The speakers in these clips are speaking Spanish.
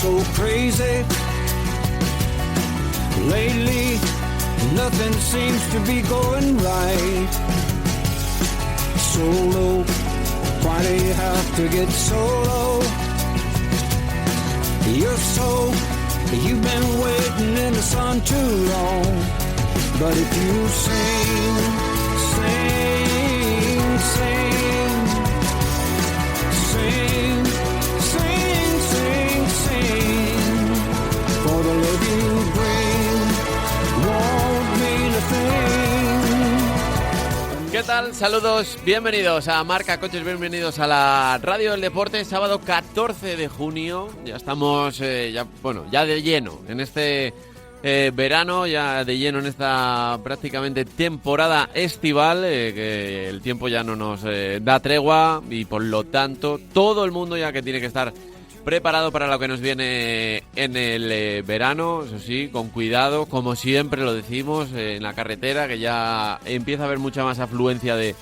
so crazy. Lately, nothing seems to be going right. So low, why do you have to get so low? You've been waiting in the sun too long. But if you sing, sing, sing, sing, sing, sing, sing, for the love you bring won't mean a thing. ¿Qué tal? Saludos, bienvenidos a Marca Coches, bienvenidos a la Radio del Deporte, sábado 14 de junio, ya estamos ya de lleno en este verano, ya de lleno en esta prácticamente temporada estival, que el tiempo ya no nos da tregua y por lo tanto todo el mundo ya que tiene que estar preparado para lo que nos viene en el verano, eso sí, con cuidado, como siempre lo decimos, en la carretera, que ya empieza a haber mucha más afluencia de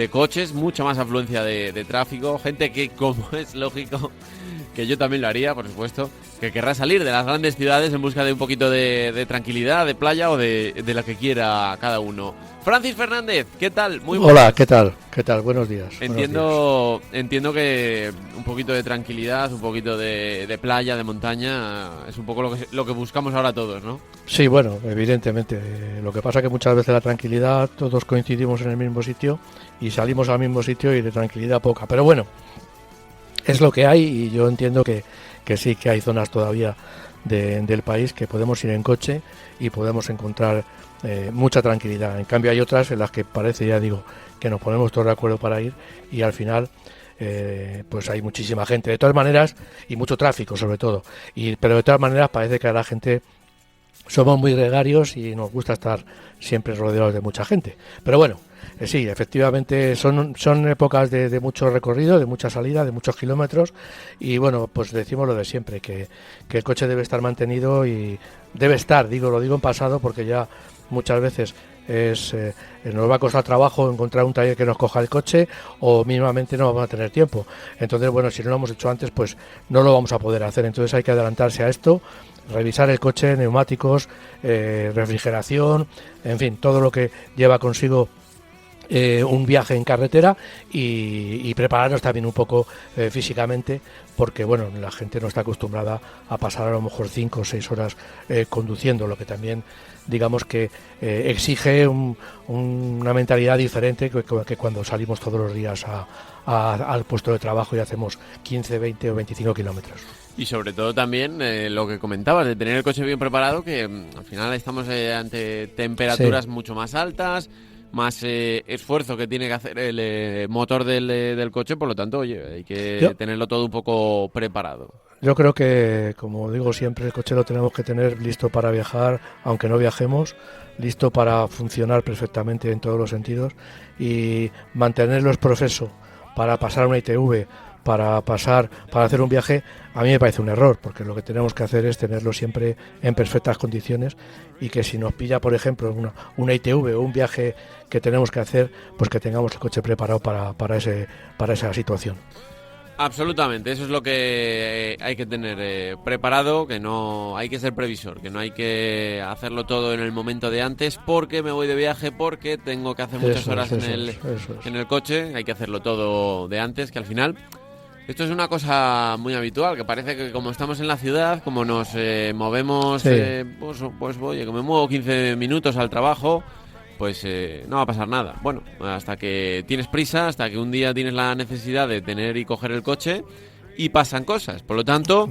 coches, mucha más afluencia de tráfico, gente que, como es lógico, que yo también lo haría, por supuesto, que querrá salir de las grandes ciudades en busca de un poquito de tranquilidad, de playa o de lo que quiera cada uno. Francis Fernández, ¿qué tal? Muy buenas. Hola, ¿qué tal? ¿Qué tal? Buenos días. Entiendo que un poquito de tranquilidad, un poquito de playa, de montaña, es un poco lo que buscamos ahora todos, ¿no? Sí, bueno, evidentemente. Lo que pasa es que muchas veces la tranquilidad, todos coincidimos en el mismo sitio y salimos al mismo sitio y de tranquilidad poca. Pero bueno, es lo que hay y yo entiendo que sí, que hay zonas todavía del país que podemos ir en coche y podemos encontrar mucha tranquilidad. En cambio hay otras en las que parece, ya digo, que nos ponemos todos de acuerdo para ir y al final pues hay muchísima gente de todas maneras y mucho tráfico sobre todo, pero de todas maneras parece que a la gente somos muy gregarios y nos gusta estar siempre rodeados de mucha gente. Pero bueno, sí, efectivamente son épocas de mucho recorrido, de mucha salida, de muchos kilómetros y bueno, pues decimos lo de siempre, que el coche debe estar mantenido y debe estar, lo digo en pasado porque ya muchas veces nos va a costar trabajo encontrar un taller que nos coja el coche o mínimamente no vamos a tener tiempo. Entonces, bueno, si no lo hemos hecho antes, pues no lo vamos a poder hacer. Entonces hay que adelantarse a esto, revisar el coche, neumáticos, refrigeración, en fin, todo lo que lleva consigo un viaje en carretera y prepararnos también un poco físicamente, porque bueno, la gente no está acostumbrada a pasar a lo mejor 5 o 6 horas conduciendo, lo que también digamos que exige una mentalidad diferente que cuando salimos todos los días al puesto de trabajo y hacemos 15, 20 o 25 kilómetros. Y sobre todo también lo que comentabas, de tener el coche bien preparado, que al final estamos ante temperaturas mucho más altas, más esfuerzo que tiene que hacer el motor del coche, por lo tanto, oye, hay que tenerlo todo un poco preparado. Yo creo que, como digo siempre, el coche lo tenemos que tener listo para viajar, aunque no viajemos, listo para funcionar perfectamente en todos los sentidos y mantenerlo es profeso para pasar una ITV, para hacer un viaje, a mí me parece un error, porque lo que tenemos que hacer es tenerlo siempre en perfectas condiciones y que si nos pilla, por ejemplo, una ITV o un viaje que tenemos que hacer, pues que tengamos el coche preparado para esa situación. Absolutamente, eso es lo que hay que tener preparado, que no hay que ser previsor, que no hay que hacerlo todo en el momento de antes porque me voy de viaje, porque tengo que hacer muchas horas en el coche, hay que hacerlo todo de antes, que al final esto es una cosa muy habitual, que parece que como estamos en la ciudad, como nos movemos, pues oye, que me muevo 15 minutos al trabajo, pues no va a pasar nada. Bueno, hasta que tienes prisa, hasta que un día tienes la necesidad de tener y coger el coche y pasan cosas. Por lo tanto,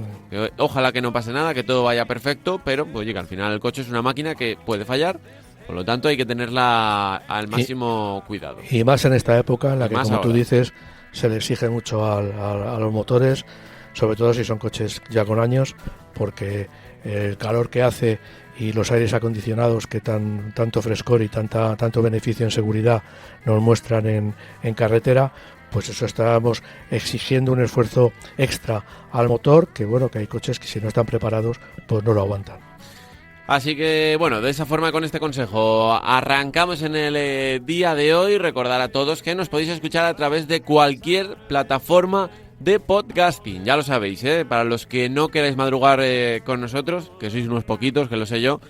ojalá que no pase nada, que todo vaya perfecto, pero pues oye, que al final el coche es una máquina que puede fallar. Por lo tanto, hay que tenerla al máximo cuidado. Y más en esta época en la que, como tú dices, se le exige mucho a los motores, sobre todo si son coches ya con años, porque el calor que hace y los aires acondicionados que tanto frescor y tanto beneficio en seguridad nos muestran en carretera, pues eso estamos exigiendo un esfuerzo extra al motor, que bueno, que hay coches que si no están preparados pues no lo aguantan. Así que, bueno, de esa forma, con este consejo, arrancamos en el día de hoy. Recordar a todos que nos podéis escuchar a través de cualquier plataforma de podcasting. Ya lo sabéis, para los que no queráis madrugar con nosotros, que sois unos poquitos, que lo sé yo,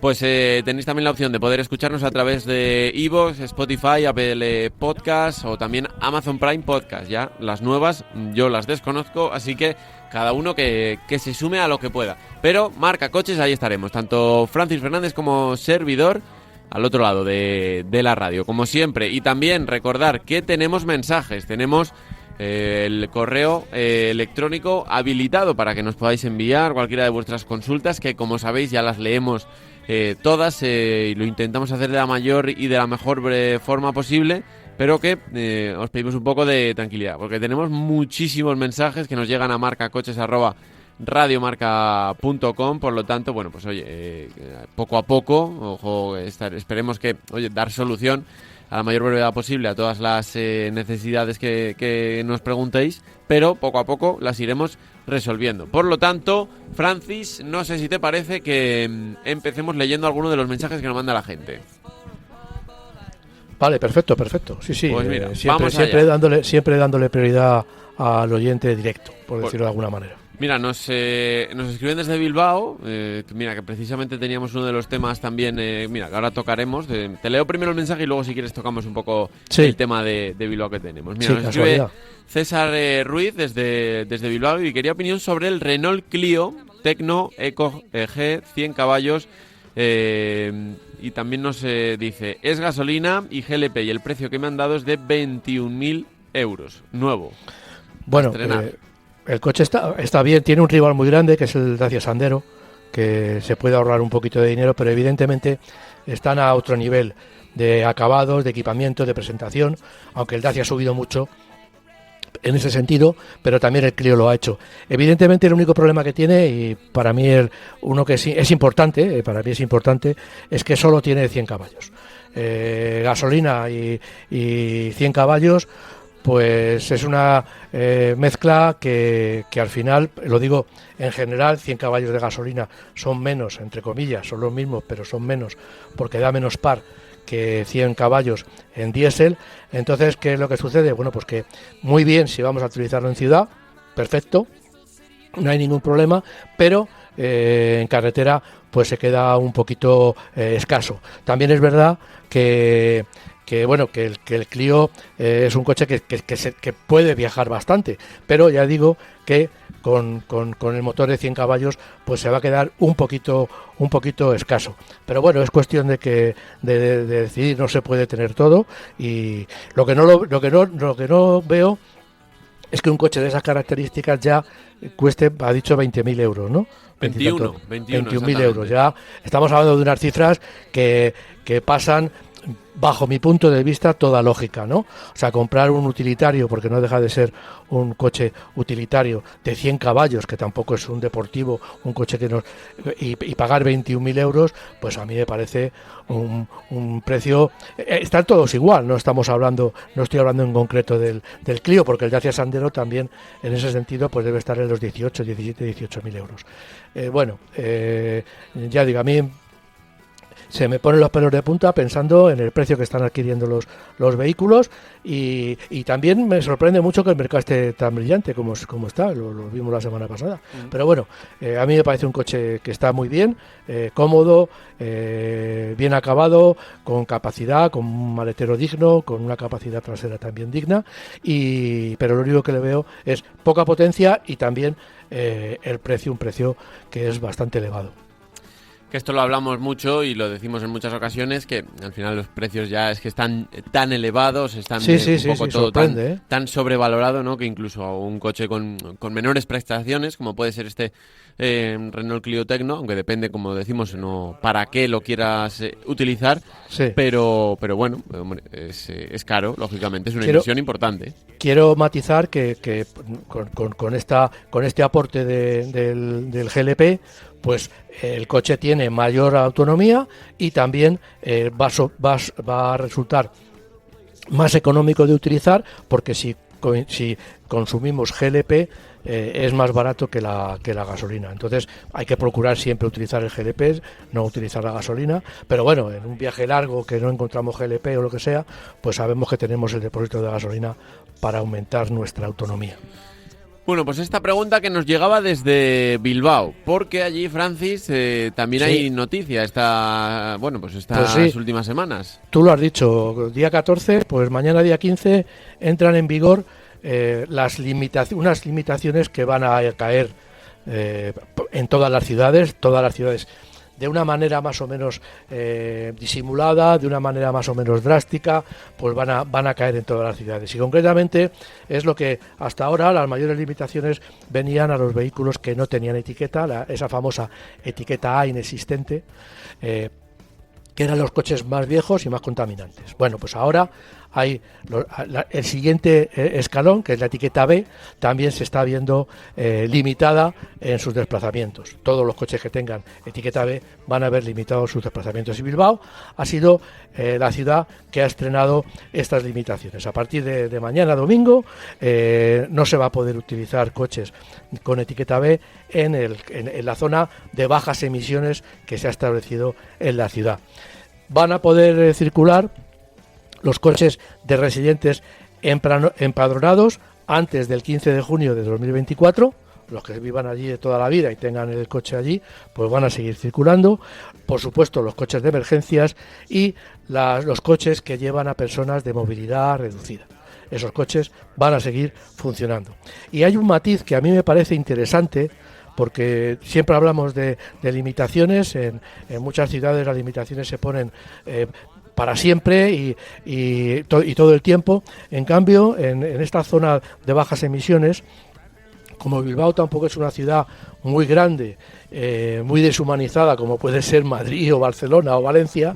pues tenéis también la opción de poder escucharnos a través de iVoox, Spotify, Apple Podcast o también Amazon Prime Podcast. Ya las nuevas yo las desconozco, así que cada uno que se sume a lo que pueda. Pero Marca Coches, ahí estaremos, tanto Francis Fernández como servidor al otro lado de la radio, como siempre. Y también recordar que tenemos mensajes, tenemos el correo electrónico habilitado para que nos podáis enviar cualquiera de vuestras consultas, que como sabéis ya las leemos todas y lo intentamos hacer de la mayor y de la mejor forma posible, pero que os pedimos un poco de tranquilidad, porque tenemos muchísimos mensajes que nos llegan a marcacoches@radiomarca.com, por lo tanto, bueno, pues oye, poco a poco, ojo, esperemos que, oye, dar solución a la mayor brevedad posible a todas las necesidades que nos preguntéis, pero poco a poco las iremos resolviendo. Por lo tanto, Francis, no sé si te parece que empecemos leyendo algunos de los mensajes que nos manda la gente. Vale, perfecto. Sí, Pues mira, siempre dándole prioridad al oyente directo, por decirlo de alguna manera. Mira, nos escriben desde Bilbao, mira, que precisamente teníamos uno de los temas también, mira, que ahora tocaremos. Te leo primero el mensaje y luego si quieres tocamos un poco el tema de Bilbao que tenemos. Mira, nos escribe César Ruiz desde Bilbao y quería opinión sobre el Renault Clio Tecno Eco G 100 caballos y también nos dice, es gasolina y GLP y el precio que me han dado es de 21.000 euros, nuevo. Bueno, el coche está bien, tiene un rival muy grande que es el Dacia Sandero, que se puede ahorrar un poquito de dinero, pero evidentemente están a otro nivel de acabados, de equipamiento, de presentación, aunque el Dacia ha subido mucho en ese sentido, pero también el Clio lo ha hecho. Evidentemente el único problema que tiene, y para mí uno que es importante, es que solo tiene 100 caballos. Gasolina y 100 caballos, pues es una mezcla que al final, lo digo en general, 100 caballos de gasolina son menos, entre comillas, son los mismos, pero son menos porque da menos par que 100 caballos en diésel. Entonces, ¿qué es lo que sucede? Bueno, pues que muy bien si vamos a utilizarlo en ciudad, perfecto, no hay ningún problema, pero en carretera pues se queda un poquito escaso. También es verdad que el Clio es un coche que puede viajar bastante, pero ya digo que con el motor de 100 caballos pues se va a quedar un poquito escaso. Pero bueno, es cuestión de decidir, no se puede tener todo, y lo que no veo es que un coche de esas características ya cueste, ha dicho 20.000 euros, ¿no? 21.000 euros. Ya estamos hablando de unas cifras que pasan, bajo mi punto de vista, toda lógica, ¿no? O sea, comprar un utilitario, porque no deja de ser un coche utilitario de 100 caballos, que tampoco es un deportivo, un coche y pagar 21.000 euros, pues a mí me parece un precio. Están todos igual, no estoy hablando en concreto del Clio, porque el Dacia Sandero también, en ese sentido, pues debe estar en los 18.000 euros. Ya digo, a mí se me ponen los pelos de punta pensando en el precio que están adquiriendo los vehículos, y también me sorprende mucho que el mercado esté tan brillante como está, lo vimos la semana pasada. Pero bueno, a mí me parece un coche que está muy bien, cómodo, bien acabado, con capacidad, con un maletero digno, con una capacidad trasera también digna, pero lo único que le veo es poca potencia y también el precio, un precio que es bastante elevado. Que esto lo hablamos mucho y lo decimos en muchas ocasiones, que al final los precios ya es que están tan elevados, están un poco todo tan sobrevalorado, ¿no? Que incluso un coche con menores prestaciones, como puede ser este Renault Clio Tecno, aunque depende, como decimos, no para qué lo quieras utilizar, pero bueno, hombre, es caro, lógicamente, es una inversión importante. Quiero matizar que con este aporte del GLP, pues el coche tiene mayor autonomía y también va a resultar más económico de utilizar, porque si consumimos GLP es más barato que la gasolina. Entonces hay que procurar siempre utilizar el GLP, no utilizar la gasolina, pero bueno, en un viaje largo que no encontramos GLP o lo que sea, pues sabemos que tenemos el depósito de gasolina para aumentar nuestra autonomía. Bueno, pues esta pregunta que nos llegaba desde Bilbao, porque allí, Francis, también Sí. hay noticia estas Pues sí. últimas semanas. Tú lo has dicho, día 14, pues mañana día 15 entran en vigor unas limitaciones que van a caer en todas las ciudades, de una manera más o menos disimulada, de una manera más o menos drástica, pues van a caer en todas las ciudades. Y concretamente es lo que hasta ahora las mayores limitaciones venían a los vehículos que no tenían etiqueta, esa famosa etiqueta A inexistente, que eran los coches más viejos y más contaminantes. Bueno, pues ahora hay el siguiente escalón, que es la etiqueta B, también se está viendo limitada en sus desplazamientos. Todos los coches que tengan etiqueta B van a ver limitados sus desplazamientos. Y Bilbao ha sido la ciudad que ha estrenado estas limitaciones. A partir de mañana, domingo, no se va a poder utilizar coches con etiqueta B en la zona de bajas emisiones que se ha establecido en la ciudad. Van a poder circular los coches de residentes empadronados antes del 15 de junio de 2024. Los que vivan allí de toda la vida y tengan el coche allí, pues van a seguir circulando. Por supuesto, los coches de emergencias y los coches que llevan a personas de movilidad reducida. Esos coches van a seguir funcionando. Y hay un matiz que a mí me parece interesante, porque siempre hablamos de limitaciones. En muchas ciudades las limitaciones se ponen para siempre y todo el tiempo. En cambio, en esta zona de bajas emisiones, como Bilbao tampoco es una ciudad muy grande, muy deshumanizada como puede ser Madrid o Barcelona o Valencia,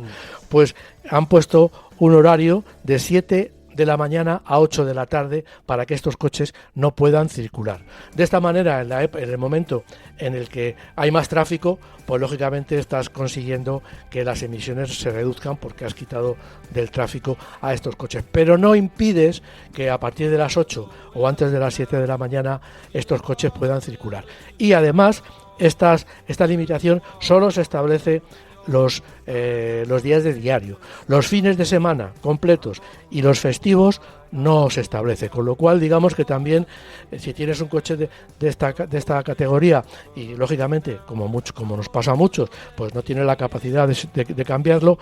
pues han puesto un horario de 7 de la mañana a 8 de la tarde para que estos coches no puedan circular. De esta manera, en el momento en el que hay más tráfico, pues lógicamente estás consiguiendo que las emisiones se reduzcan porque has quitado del tráfico a estos coches. Pero no impides que a partir de las 8 o antes de las 7 de la mañana estos coches puedan circular. Y además, esta limitación solo se establece los días de diario. Los fines de semana completos y los festivos no se establece, con lo cual digamos que también si tienes un coche de esta categoría y lógicamente como nos pasa a muchos, pues no tienes la capacidad de cambiarlo,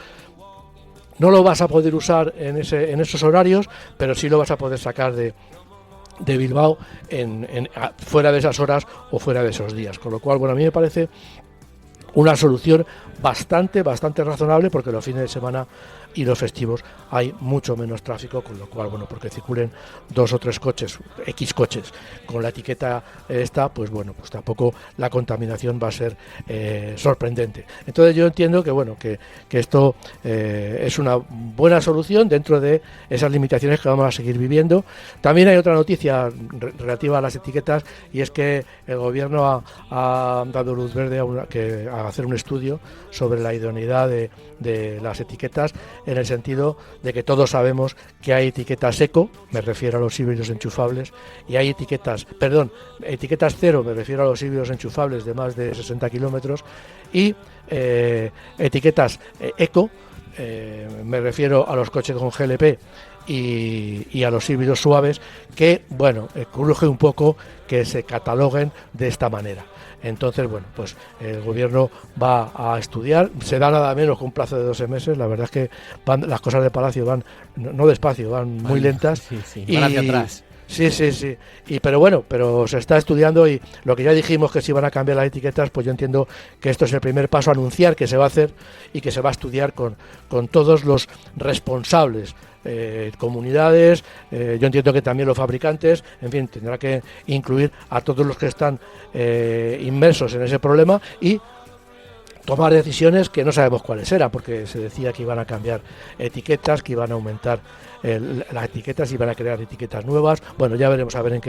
no lo vas a poder usar en esos horarios, pero sí lo vas a poder sacar de Bilbao fuera de esas horas o fuera de esos días, con lo cual, bueno, a mí me parece una solución bastante razonable, porque los fines de semana y los festivos hay mucho menos tráfico, con lo cual, bueno, porque circulen 2 o 3 coches, X coches, con la etiqueta esta, pues bueno, pues tampoco la contaminación va a ser sorprendente. Entonces yo entiendo que, bueno, que esto es una buena solución dentro de esas limitaciones que vamos a seguir viviendo. También hay otra noticia relativa a las etiquetas, y es que el gobierno ha dado luz verde a hacer un estudio sobre la idoneidad de las etiquetas, en el sentido de que todos sabemos que hay etiquetas eco, me refiero a los híbridos enchufables, y hay etiquetas cero, me refiero a los híbridos enchufables de más de 60 kilómetros, y etiquetas eco, me refiero a los coches con GLP y a los híbridos suaves, que, bueno, cruje un poco que se cataloguen de esta manera. Entonces, bueno, pues el gobierno va a estudiar, se da nada menos que un plazo de 12 meses. La verdad es que las cosas de Palacio van, no despacio, van muy lentas. Sí, van hacia atrás. Sí. Pero se está estudiando, y lo que ya dijimos que se iban a cambiar las etiquetas, pues yo entiendo que esto es el primer paso a anunciar que se va a hacer y que se va a estudiar con todos los responsables, comunidades, yo entiendo que también los fabricantes, en fin, tendrá que incluir a todos los que están inmersos en ese problema y tomar decisiones que no sabemos cuáles eran, porque se decía que iban a cambiar etiquetas, que iban a aumentar las etiquetas, iban a crear etiquetas nuevas. Bueno, ya veremos a ver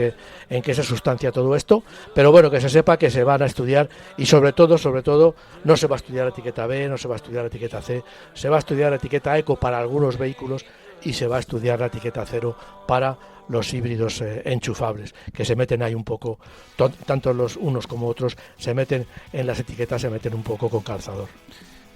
en qué se sustancia todo esto, pero bueno, que se sepa que se van a estudiar, y sobre todo no se va a estudiar la etiqueta B, no se va a estudiar la etiqueta C, se va a estudiar la etiqueta eco para algunos vehículos y se va a estudiar la etiqueta cero para los híbridos enchufables, que se meten ahí un poco, tanto los unos como otros se meten en las etiquetas, se meten un poco con calzador.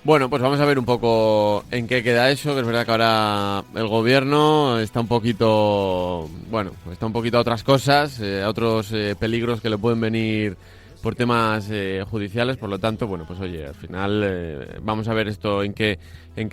Bueno, pues vamos a ver un poco en qué queda eso, que es verdad que ahora el gobierno está un poquito, bueno, está un poquito a otras cosas, a otros peligros que le pueden venir por temas judiciales, por lo tanto, bueno, pues oye, al final vamos a ver esto en qué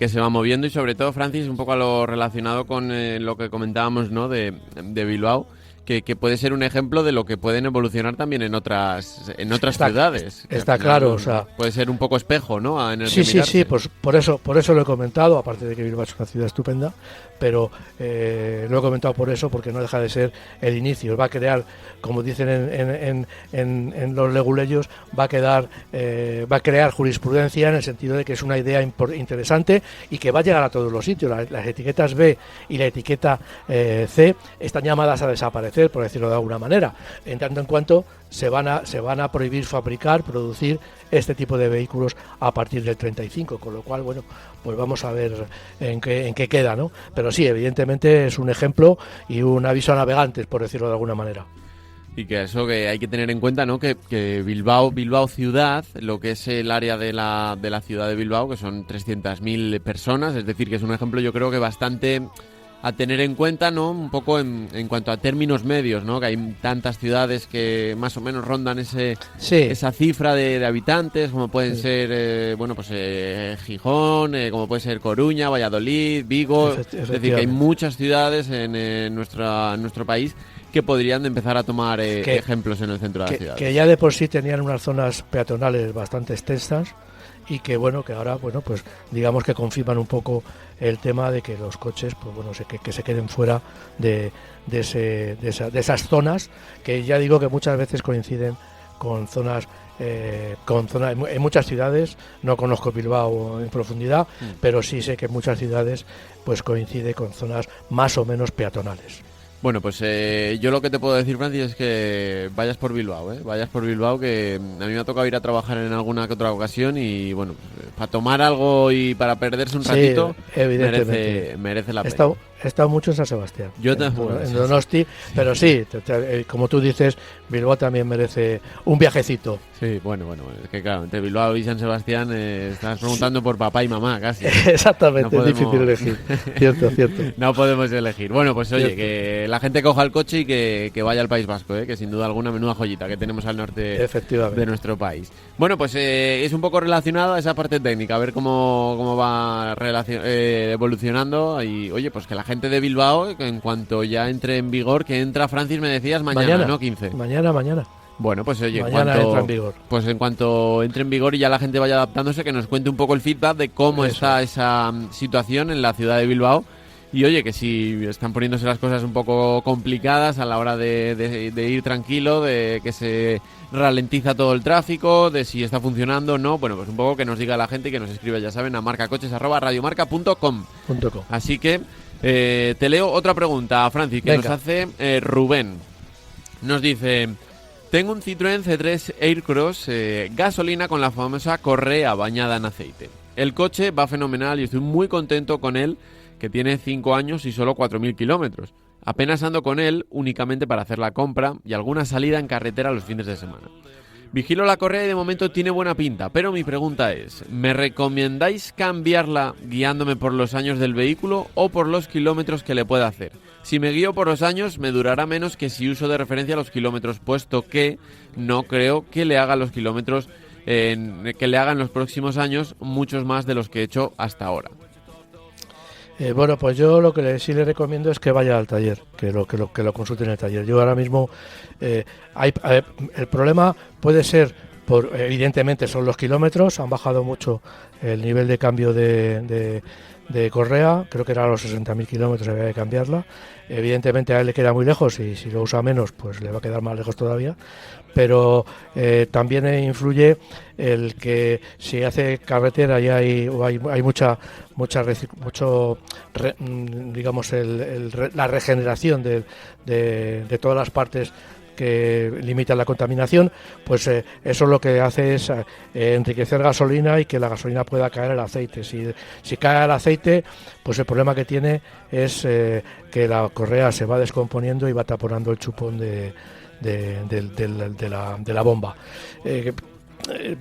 se va moviendo y sobre todo, Francis, un poco a lo relacionado con lo que comentábamos, ¿no?, de Bilbao. Que puede ser un ejemplo de lo que pueden evolucionar también en otras ciudades. Está claro, o sea, puede ser un poco espejo, ¿no? En el sí, pues por eso lo he comentado, aparte de que Bilbao es una ciudad estupenda, pero lo he comentado por eso, porque no deja de ser el inicio. Va a crear, como dicen en los leguleyos, va a crear jurisprudencia en el sentido de que es una idea interesante y que va a llegar a todos los sitios. Las etiquetas B y la etiqueta C están llamadas a desaparecer, por decirlo de alguna manera, en tanto en cuanto se van a prohibir producir este tipo de vehículos a partir del 35, con lo cual, bueno, pues vamos a ver en qué queda, ¿no? Pero sí, evidentemente es un ejemplo y un aviso a navegantes, por decirlo de alguna manera. Y que eso que hay que tener en cuenta, ¿no? Que Bilbao ciudad, lo que es el área de la ciudad de Bilbao, que son 300.000 personas, es decir, que es un ejemplo yo creo que bastante a tener en cuenta, ¿no? Un poco en cuanto a términos medios, ¿no? Que hay tantas ciudades que más o menos rondan esa cifra de habitantes, como pueden ser, Gijón, como puede ser Coruña, Valladolid, Vigo. Es decir, que hay muchas ciudades en nuestro país que podrían empezar a tomar ejemplos en el centro de la ciudad. Que ya de por sí tenían unas zonas peatonales bastante extensas y que ahora pues digamos que confirman un poco el tema de que los coches pues que se queden fuera de esas zonas, que ya digo que muchas veces coinciden con zonas en muchas ciudades. No conozco Bilbao en profundidad, pero sí sé que en muchas ciudades pues coincide con zonas más o menos peatonales. Bueno, pues yo lo que te puedo decir, Francis, es que vayas por Bilbao, vayas por Bilbao, que a mí me ha tocado ir a trabajar en alguna que otra ocasión y, bueno, para tomar algo y para perderse un ratito, merece la pena. He estado mucho en San Sebastián, yo también, en Donosti, pero sí, como tú dices, Bilbao también merece un viajecito. Sí, bueno, es que claro, entre Bilbao y San Sebastián estás preguntando por papá y mamá casi. Exactamente, no podemos... es difícil elegir, cierto. No podemos elegir. Bueno, pues oye, que la gente coja el coche y que vaya al País Vasco, que sin duda alguna menuda joyita que tenemos al norte de nuestro país. Bueno, pues es un poco relacionado a esa parte técnica, a ver cómo va evolucionando y, oye, pues que la gente de Bilbao, en cuanto ya entre en vigor, que entra, Francis, me decías, mañana, ¿no? 15. Mañana. Bueno, pues oye, entra en vigor. Pues en cuanto entre en vigor y ya la gente vaya adaptándose, que nos cuente un poco el feedback de cómo está esa situación en la ciudad de Bilbao. Y oye, que si están poniéndose las cosas un poco complicadas a la hora de ir tranquilo, de que se ralentiza todo el tráfico, de si está funcionando o no, bueno, pues un poco que nos diga la gente y que nos escriba, ya saben, a marcacoches@radiomarca.com. Así que te leo otra pregunta, Francis, que nos hace Rubén. Nos dice: tengo un Citroën C3 Aircross gasolina con la famosa correa bañada en aceite. El coche va fenomenal y estoy muy contento con él, que tiene 5 años y solo 4.000 kilómetros. Apenas ando con él únicamente para hacer la compra y alguna salida en carretera los fines de semana. Vigilo la correa y de momento tiene buena pinta, pero mi pregunta es, ¿me recomendáis cambiarla guiándome por los años del vehículo o por los kilómetros que le pueda hacer? Si me guío por los años, me durará menos que si uso de referencia los kilómetros, puesto que no creo que le haga los kilómetros que le hagan los próximos años muchos más de los que he hecho hasta ahora. Bueno, pues yo lo que sí le recomiendo es que vaya al taller, que lo consulte en el taller. Yo ahora mismo el problema puede ser evidentemente son los kilómetros, han bajado mucho el nivel de cambio de correa, creo que era a los 60.000 kilómetros había que cambiarla. Evidentemente a él le queda muy lejos y si lo usa menos pues le va a quedar más lejos todavía, pero también influye el que si hace carretera y hay la regeneración de todas las partes que limitan la contaminación, pues eso lo que hace es enriquecer gasolina y que la gasolina pueda caer al aceite. Si cae al aceite, pues el problema que tiene es que la correa se va descomponiendo y va taponando el chupón de la bomba.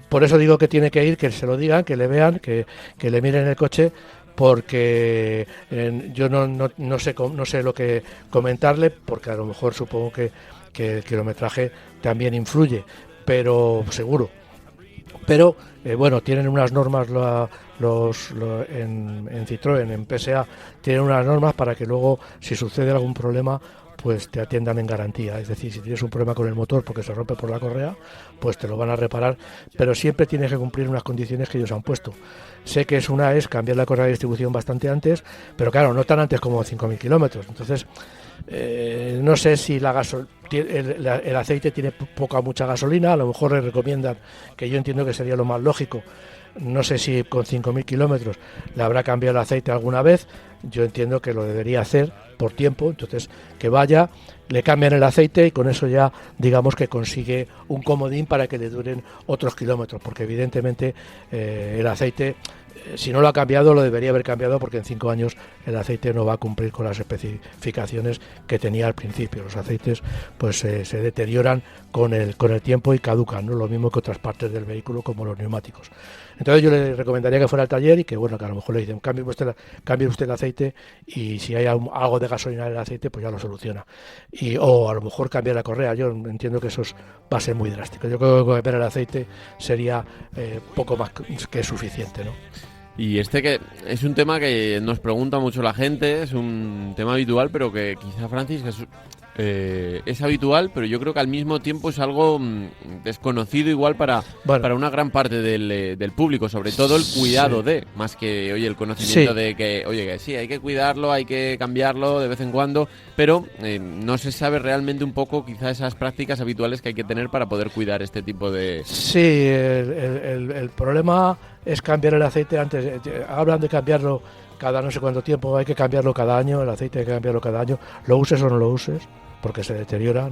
por eso digo que tiene que ir, que se lo digan, que le vean, que le miren el coche, porque yo no sé lo que comentarle, porque a lo mejor supongo que el kilometraje también influye, pero seguro. Pero bueno, tienen unas normas en Citroën, en PSA, tienen unas normas para que luego, si sucede algún problema, pues te atiendan en garantía. Es decir, si tienes un problema con el motor porque se rompe por la correa, pues te lo van a reparar, pero siempre tienes que cumplir unas condiciones que ellos han puesto. Sé que es cambiar la correa de distribución bastante antes, pero claro, no tan antes como 5.000 kilómetros. Entonces, no sé si el aceite tiene poca o mucha gasolina. A lo mejor le recomiendan, que yo entiendo que sería lo más lógico, no sé si con 5.000 kilómetros le habrá cambiado el aceite alguna vez. Yo entiendo que lo debería hacer por tiempo, entonces que vaya, le cambian el aceite y con eso ya digamos que consigue un comodín para que le duren otros kilómetros, porque evidentemente el aceite, si no lo ha cambiado, lo debería haber cambiado, porque en 5 años el aceite no va a cumplir con las especificaciones que tenía al principio. Los aceites pues se deterioran con el tiempo y caducan, ¿no? Lo mismo que otras partes del vehículo, como los neumáticos. Entonces yo le recomendaría que fuera al taller y que, bueno, que a lo mejor le dicen cambie usted el aceite, y si hay algo de gasolina en el aceite, pues ya lo soluciona. O a lo mejor cambiar la correa. Yo entiendo que eso va a ser muy drástico. Yo creo que cambiar el aceite sería poco más que suficiente, ¿no? Y que es un tema que nos pregunta mucho la gente, es un tema habitual, pero que quizá, Francis, es habitual, pero yo creo que al mismo tiempo es algo desconocido igual para una gran parte del público, sobre todo el cuidado más que, oye, el conocimiento de que, oye, que sí, hay que cuidarlo, hay que cambiarlo de vez en cuando, pero no se sabe realmente un poco quizá esas prácticas habituales que hay que tener para poder cuidar este tipo de... Sí, el problema es cambiar el aceite antes. Hablan de cambiarlo cada no sé cuánto tiempo, hay que cambiarlo cada año, el aceite hay que cambiarlo cada año, lo uses o no lo uses, porque se deteriora.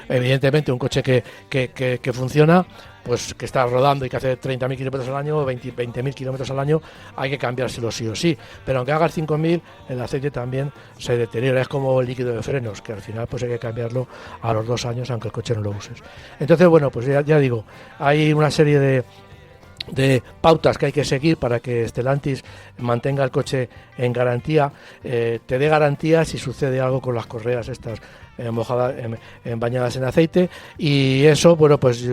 Evidentemente un coche que funciona, pues que está rodando y que hace 30.000 kilómetros al año o 20.000 kilómetros al año, hay que cambiárselo sí o sí, pero aunque hagas 5.000, el aceite también se deteriora. Es como el líquido de frenos, que al final pues hay que cambiarlo a los 2 años aunque el coche no lo uses. Entonces, bueno, pues ya digo, hay una serie de pautas que hay que seguir para que Stellantis mantenga el coche en garantía, te dé garantía si sucede algo con las correas estas mojadas, bañadas en aceite. Y eso, bueno, pues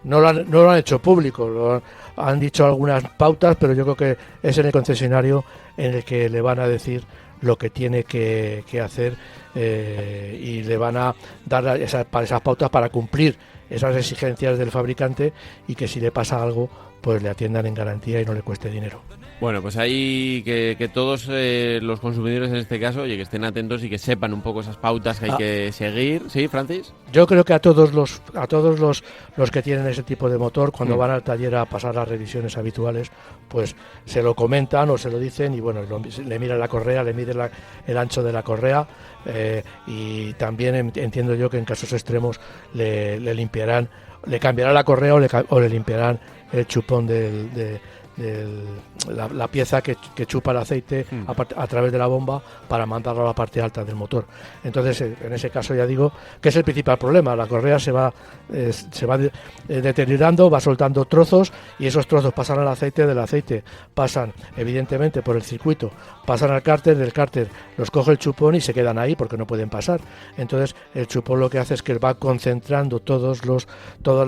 no lo han hecho público, han dicho algunas pautas, pero yo creo que es en el concesionario en el que le van a decir lo que tiene que hacer, y le van a dar esas pautas para cumplir esas exigencias del fabricante, y que si le pasa algo pues le atiendan en garantía y no le cueste dinero. Bueno, pues ahí que todos los consumidores en este caso, oye, que estén atentos y que sepan un poco esas pautas que hay que seguir. ¿Sí, Francis? Yo creo que a todos los que tienen ese tipo de motor, cuando van al taller a pasar las revisiones habituales, pues se lo comentan o se lo dicen, y bueno, le miran la correa, le miden el ancho de la correa, y también entiendo yo que en casos extremos le limpiarán, le cambiarán la correa o le limpiarán el chupón la pieza que chupa el aceite a través de la bomba para mandarlo a la parte alta del motor. Entonces, en ese caso ya digo que es el principal problema. La correa se va deteriorando, va soltando trozos, y esos trozos pasan al aceite, del aceite pasan evidentemente por el circuito, pasan al cárter, del cárter los coge el chupón y se quedan ahí porque no pueden pasar. Entonces el chupón lo que hace es que va concentrando todas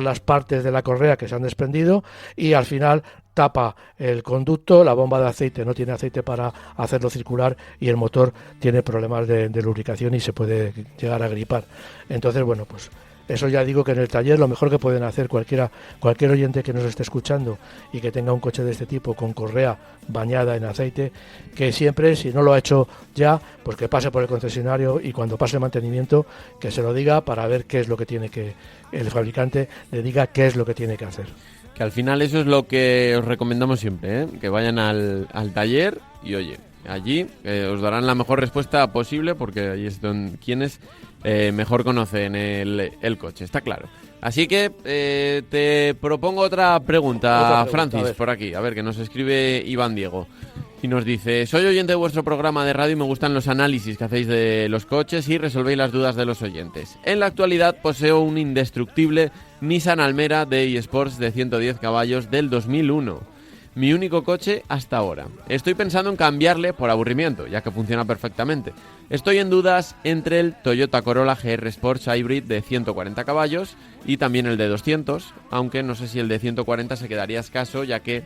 las partes de la correa que se han desprendido, y al final tapa el conducto, la bomba de aceite no tiene aceite para hacerlo circular, y el motor tiene problemas de lubricación y se puede llegar a gripar. Entonces, bueno, pues eso ya digo que en el taller lo mejor que pueden hacer cualquier oyente que nos esté escuchando y que tenga un coche de este tipo con correa bañada en aceite, que siempre, si no lo ha hecho ya, pues que pase por el concesionario, y cuando pase el mantenimiento que se lo diga, para ver qué es lo que tiene que, el fabricante le diga qué es lo que tiene que hacer. Que al final eso es lo que os recomendamos siempre, ¿eh? Que vayan al taller y, oye, allí os darán la mejor respuesta posible, porque ahí es quienes mejor conocen el coche, está claro. Así que te propongo otra pregunta, Francis, por aquí. A ver, que nos escribe Iván Diego. Y nos dice: soy oyente de vuestro programa de radio y me gustan los análisis que hacéis de los coches y resolvéis las dudas de los oyentes. En la actualidad poseo un indestructible Nissan Almera de eSports de 110 caballos del 2001. Mi único coche hasta ahora. Estoy pensando en cambiarle por aburrimiento, ya que funciona perfectamente. Estoy en dudas entre el Toyota Corolla GR Sports Hybrid de 140 caballos y también el de 200, aunque no sé si el de 140 se quedaría escaso, ya que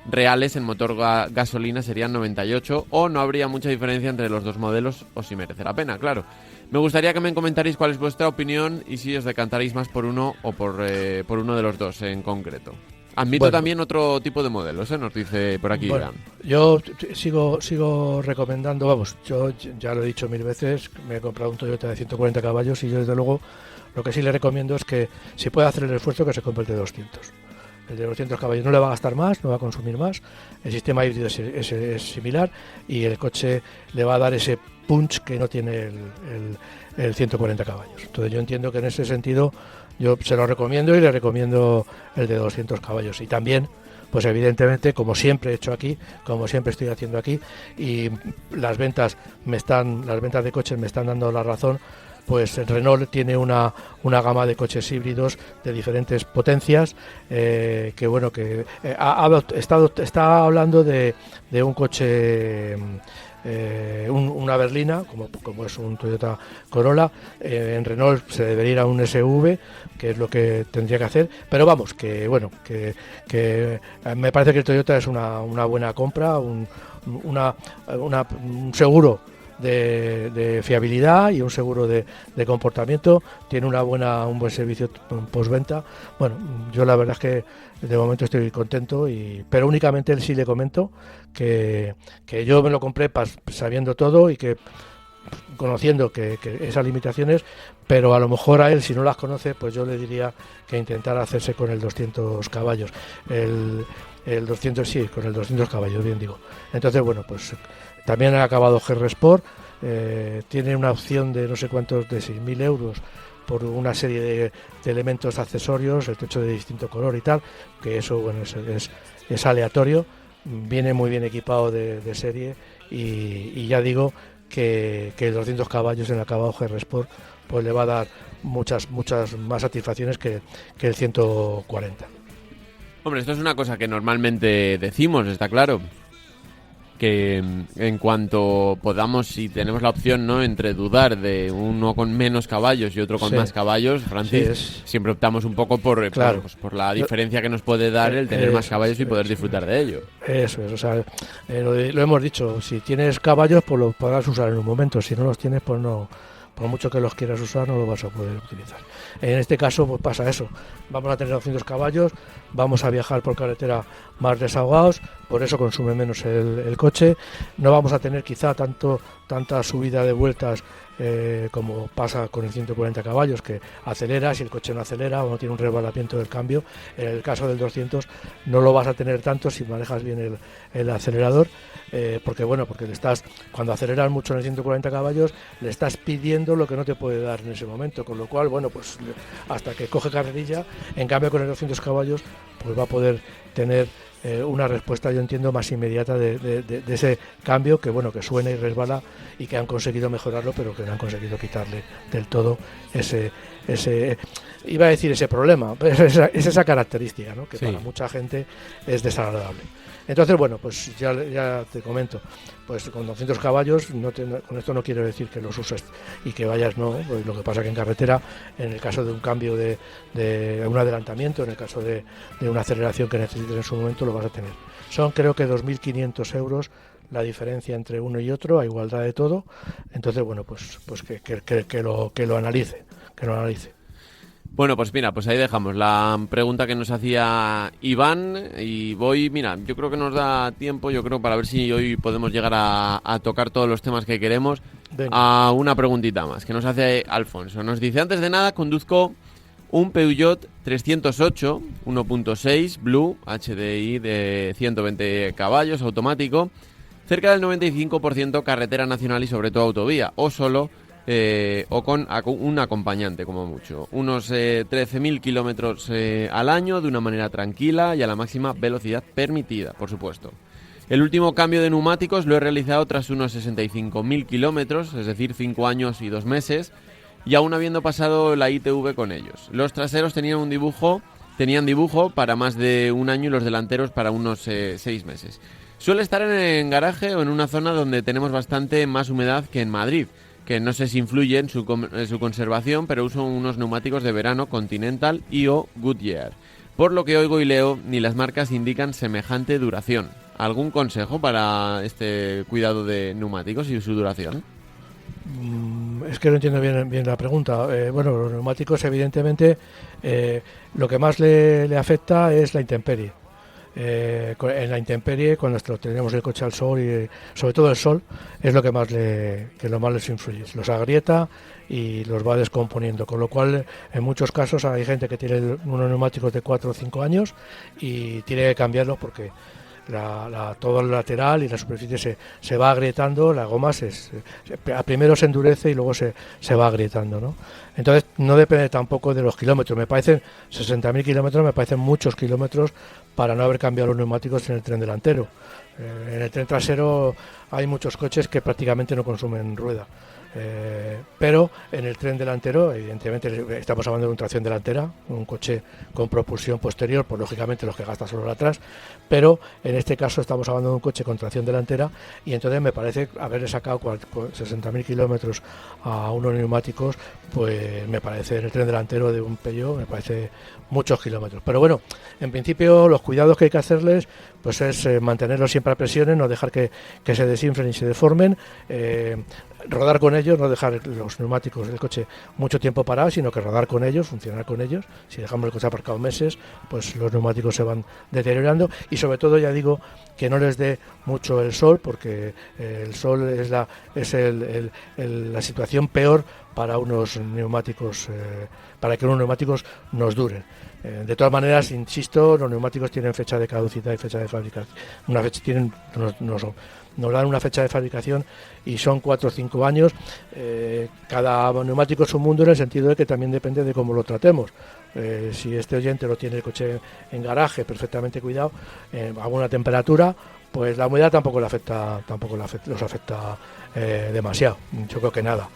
reales en motor gasolina serían 98, o no habría mucha diferencia entre los dos modelos, o si merece la pena, claro. Me gustaría que me comentarais cuál es vuestra opinión y si os decantaréis más por uno o por uno de los dos en concreto. Admito también otro tipo de modelos, nos dice por aquí Iván. Yo sigo recomendando, vamos, yo ya lo he dicho 1000 veces, me he comprado un Toyota de 140 caballos y yo desde luego lo que sí le recomiendo es que si puede hacer el esfuerzo que se compre el de 200. El de 200 caballos no le va a gastar más, no va a consumir más, el sistema híbrido es similar y el coche le va a dar ese punch que no tiene el 140 caballos. Entonces yo entiendo que en ese sentido yo se lo recomiendo y le recomiendo el de 200 caballos. Y también, pues evidentemente, como siempre he hecho aquí, como siempre estoy haciendo aquí, y las ventas de coches me están dando la razón, pues Renault tiene una gama de coches híbridos de diferentes potencias, está hablando de un coche, una berlina, como es un Toyota Corolla. En Renault se debería ir a un SV, que es lo que tendría que hacer, pero vamos, que me parece que el Toyota es una buena compra, un seguro de fiabilidad y un seguro de comportamiento, tiene un buen servicio postventa. Bueno, yo la verdad es que de momento estoy contento, pero únicamente sí le comento que yo me lo compré sabiendo todo y que conociendo que esas limitaciones, pero a lo mejor a él, si no las conoce, pues yo le diría que intentara hacerse con el 200 caballos. El 200 sí, con el 200 caballos, bien digo. Entonces, bueno, pues también ha acabado GR Sport, tiene una opción de no sé cuántos, de 6.000 euros por una serie de elementos accesorios, el techo de distinto color y tal, que eso bueno es aleatorio, viene muy bien equipado de serie y ya digo que el 200 caballos en el acabado GR Sport pues le va a dar muchas más satisfacciones que el 140. Hombre, esto es una cosa que normalmente decimos, está claro, que en cuanto podamos, si tenemos la opción, ¿no?, entre dudar de uno con menos caballos y otro con más caballos, Francis, siempre optamos un poco por la diferencia que nos puede dar el tener más caballos y poder disfrutar de ello. Eso es, o sea, lo hemos dicho, si tienes caballos, pues los podrás usar en un momento, si no los tienes, pues no. Por mucho que los quieras usar, no los vas a poder utilizar. En este caso, pues pasa eso. Vamos a tener 200 caballos, vamos a viajar por carretera más desahogados, por eso consume menos el coche. No vamos a tener quizá tanta subida de vueltas como pasa con el 140 caballos, que acelera, si el coche no acelera o no tiene un resbalamiento del cambio. En el caso del 200 no lo vas a tener tanto si manejas bien el acelerador, porque cuando aceleras mucho en el 140 caballos le estás pidiendo lo que no te puede dar en ese momento, con lo cual, bueno, pues hasta que coge carrerilla. En cambio con el 200 caballos pues va a poder tener una respuesta, yo entiendo, más inmediata de ese cambio que suena y resbala y que han conseguido mejorarlo, pero que no han conseguido quitarle del todo ese iba a decir ese problema, pero es esa característica, ¿no?, que para mucha gente es desagradable. Entonces, bueno, pues ya te comento, pues con 200 caballos, con esto no quiero decir que los uses y que vayas, no, pues lo que pasa que en carretera, en el caso de un cambio de un adelantamiento, en el caso de una aceleración que necesites en su momento, lo vas a tener. Son, creo que 2.500 euros la diferencia entre uno y otro, a igualdad de todo. Entonces, bueno, pues que lo analice, Bueno, pues mira, pues ahí dejamos la pregunta que nos hacía Iván y yo creo que nos da tiempo, para ver si hoy podemos llegar a tocar todos los temas que queremos. Venga. A una preguntita más que nos hace Alfonso. Nos dice, antes de nada, conduzco un Peugeot 308 1.6 Blue HDI de 120 caballos automático, cerca del 95% carretera nacional y sobre todo autovía, o solo o con un acompañante como mucho. Unos 13.000 kilómetros al año de una manera tranquila y a la máxima velocidad permitida, por supuesto. El último cambio de neumáticos lo he realizado tras unos 65.000 kilómetros, es decir, 5 años y 2 meses. y aún habiendo pasado la ITV con ellos. Los traseros tenían dibujo para más de un año y los delanteros para unos 6 meses. Suele estar en garaje o en una zona donde tenemos bastante más humedad que en Madrid, que no sé si influye en su conservación, pero uso unos neumáticos de verano Continental y o Goodyear. Por lo que oigo y leo, ni las marcas indican semejante duración. ¿Algún consejo para este cuidado de neumáticos y su duración? Es que no entiendo bien la pregunta. Bueno, los neumáticos, evidentemente, lo que más le afecta es la intemperie. En la intemperie, cuando tenemos el coche al sol y sobre todo el sol, es lo que más les influye. Los agrieta y los va descomponiendo, con lo cual en muchos casos hay gente que tiene unos neumáticos de 4 o 5 años y tiene que cambiarlos porque todo el lateral y la superficie se va agrietando, la goma primero se endurece y luego se va agrietando, ¿no? Entonces no depende tampoco de los kilómetros. Me parecen 60.000 kilómetros, me parecen muchos kilómetros para no haber cambiado los neumáticos en el tren delantero. En el tren trasero hay muchos coches que prácticamente no consumen rueda. Pero en el tren delantero, evidentemente, estamos hablando de una tracción delantera, un coche con propulsión posterior, pues lógicamente los que gasta solo atrás, pero en este caso estamos hablando de un coche con tracción delantera y entonces me parece haberle sacado 60.000 kilómetros a unos neumáticos, pues me parece en el tren delantero de un Peugeot, me parece muchos kilómetros. Pero bueno, en principio los cuidados que hay que hacerles pues es mantenerlos siempre a presiones, no dejar que se desinflen y se deformen, rodar con ellos, no dejar los neumáticos del coche mucho tiempo parados, sino que rodar con ellos, funcionar con ellos. Si dejamos el coche aparcado meses, pues los neumáticos se van deteriorando y sobre todo, ya digo, que no les dé mucho el sol, porque el sol es la situación peor para unos neumáticos, para que unos neumáticos nos duren. De todas maneras, insisto, los neumáticos tienen fecha de caducidad y fecha de fabricación. Nos dan una fecha de fabricación y son 4 o 5 años. Cada neumático es un mundo en el sentido de que también depende de cómo lo tratemos. Si este oyente lo tiene el coche en garaje perfectamente cuidado, a buena temperatura, pues la humedad tampoco los afecta demasiado. Yo creo que nada.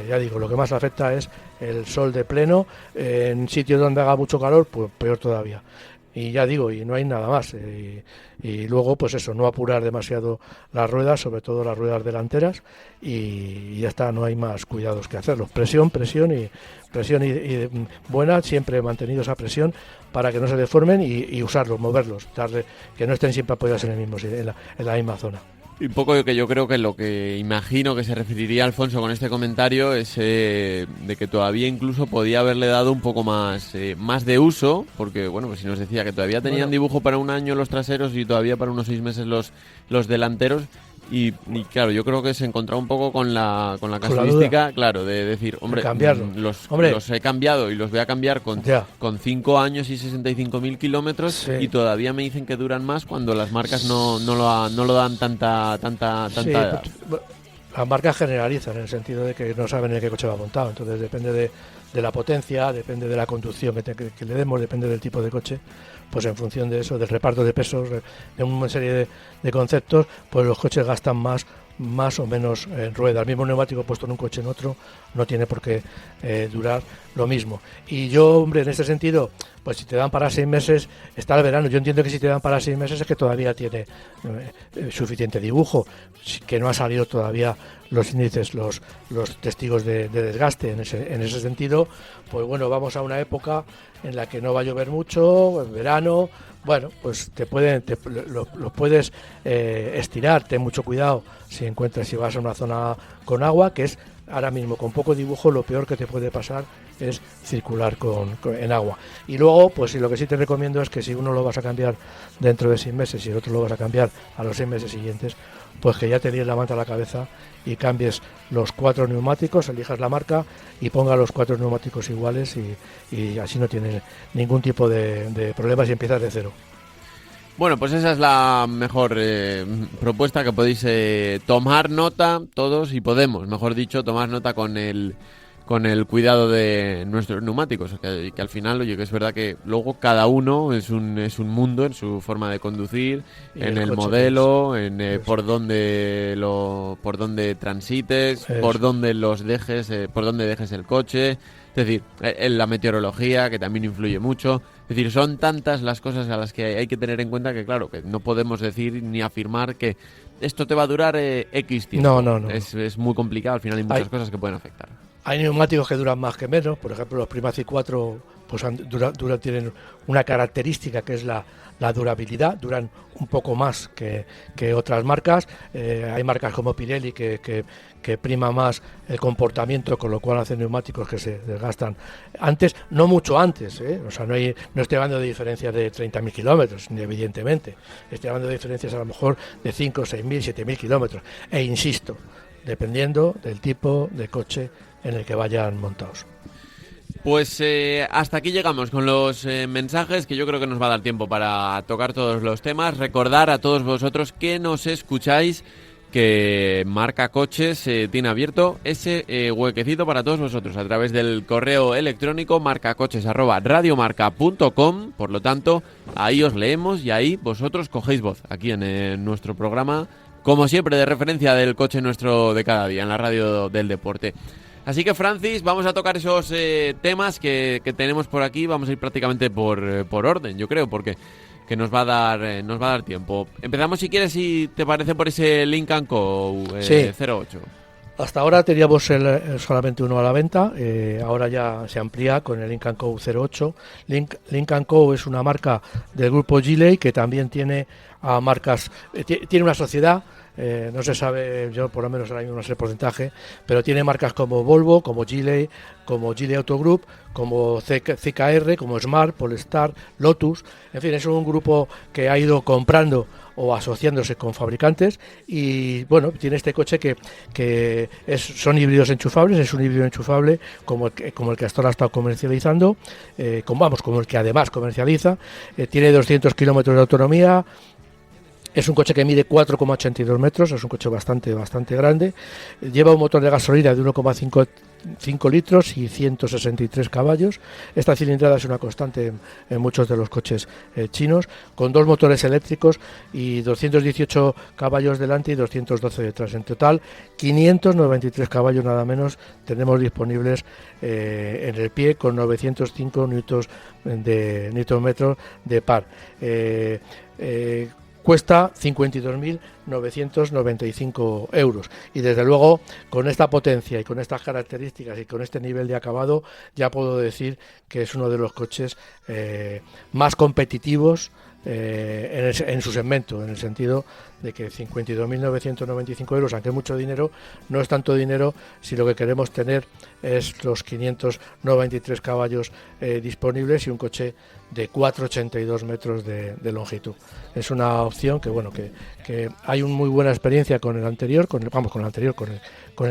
Ya digo, lo que más afecta es el sol de pleno. En sitios donde haga mucho calor, pues peor todavía. Y ya digo, y no hay nada más. Y luego, pues eso, no apurar demasiado las ruedas, sobre todo las ruedas delanteras, y ya está, no hay más cuidados que hacerlos. Presión y buena, siempre mantenidos a presión para que no se deformen y usarlos, moverlos, que no estén siempre apoyados en la misma zona. Y un poco que yo creo que lo que imagino que se referiría Alfonso con este comentario es de que todavía incluso podía haberle dado un poco más de uso, porque bueno, pues si nos decía que todavía tenían dibujo para un año los traseros y todavía para unos 6 meses los delanteros, y claro, yo creo que se encontraba un poco con la casuística, claro, de decir, hombre, los he cambiado y los voy a cambiar con 5 años y 65.000 kilómetros, sí, y todavía me dicen que duran más cuando las marcas no lo dan tanta sí, edad. Las marcas generalizan en el sentido de que no saben en qué coche va montado, entonces depende de la potencia, depende de la conducción que le demos, depende del tipo de coche, pues en función de eso, del reparto de pesos, de una serie de conceptos, pues los coches gastan más o menos en rueda. El mismo neumático puesto en un coche en otro no tiene por qué durar lo mismo. Y yo, hombre, en este sentido, pues si te dan para 6 meses, está el verano. Yo entiendo que si te dan para 6 meses es que todavía tiene suficiente dibujo, que no ha salido todavía los índices, los testigos de desgaste. En ese sentido, pues bueno, vamos a una época en la que no va a llover mucho, en verano. Bueno, pues lo puedes estirar, ten mucho cuidado si vas a una zona con agua, que es ahora mismo con poco dibujo lo peor que te puede pasar es circular en agua. Y luego, pues lo que sí te recomiendo es que si uno lo vas a cambiar dentro de 6 meses y el otro lo vas a cambiar a los 6 meses siguientes, pues que ya te líes la manta a la cabeza y cambies los 4 neumáticos, elijas la marca y ponga los 4 neumáticos iguales y así no tienes ningún tipo de problemas y empiezas de cero. Bueno, pues esa es la mejor propuesta que podéis tomar nota todos y podemos, mejor dicho, tomar nota con el con el cuidado de nuestros neumáticos, que al final, oye, que es verdad que luego cada uno es un mundo en su forma de conducir, Y en el coche, modelo, pues, en por dónde transites, Eso. por dónde los dejes, por dónde dejes el coche, es decir, en la meteorología, que también influye mucho. Es decir, son tantas las cosas a las que hay que tener en cuenta que, claro, que no podemos decir ni afirmar que esto te va a durar X tiempo. No. Es muy complicado, al final hay muchas cosas que pueden afectar. Hay neumáticos que duran más que menos, por ejemplo los Primacy 4 pues tienen una característica que es la durabilidad, duran un poco más que otras marcas. Hay marcas como Pirelli que prima más el comportamiento, con lo cual hacen neumáticos que se desgastan antes, no mucho antes, o sea, no estoy hablando de diferencias de 30.000 kilómetros, evidentemente, estoy hablando de diferencias a lo mejor de 5, 6.000, 7.000 kilómetros, e insisto, dependiendo del tipo de coche en el que vayan montados. Pues hasta aquí llegamos con los mensajes, que yo creo que nos va a dar tiempo para tocar todos los temas. Recordar a todos vosotros que nos escucháis que Marca Coches tiene abierto ese huequecito para todos vosotros a través del correo electrónico marcacoches@radiomarca.com. Por lo tanto, ahí os leemos y ahí vosotros cogéis voz aquí en nuestro programa, como siempre, de referencia del coche nuestro de cada día en la radio del deporte. Así que, Francis, vamos a tocar esos temas que tenemos por aquí. Vamos a ir prácticamente por orden, yo creo, porque que nos va a dar tiempo. Empezamos, si quieres, si te parece, por ese Lincoln Co. Sí. 08. Hasta ahora teníamos solamente uno a la venta, ahora ya se amplía con el Lincoln Co. 08. Lincoln Co. es una marca del grupo Gilei que también tiene a marcas, tiene una sociedad. No se sabe, yo por lo menos ahora mismo no sé el porcentaje, pero tiene marcas como Volvo, como Gilei Auto Group, como CKR, como Smart, Polestar, Lotus. En fin, es un grupo que ha ido comprando o asociándose con fabricantes y bueno, tiene este coche que son híbridos enchufables, es un híbrido enchufable como el que hasta ahora ha estado comercializando, como el que además comercializa, tiene 200 kilómetros de autonomía. Es un coche que mide 4,82 metros, es un coche bastante grande. Lleva un motor de gasolina de 1,5 litros y 163 caballos. Esta cilindrada es una constante en muchos de los coches chinos, con dos motores eléctricos y 218 caballos delante y 212 detrás. En total, 593 caballos nada menos tenemos disponibles en el pie, con 905 newton metros de par. Cuesta 52.995 euros y desde luego con esta potencia y con estas características y con este nivel de acabado ya puedo decir que es uno de los coches más competitivos en su segmento, en el sentido de que 52.995 euros, aunque es mucho dinero, no es tanto dinero si lo que queremos tener es los 593 caballos disponibles y un coche de 4,82 metros de longitud. Es una opción que hay una muy buena experiencia con el anterior, con el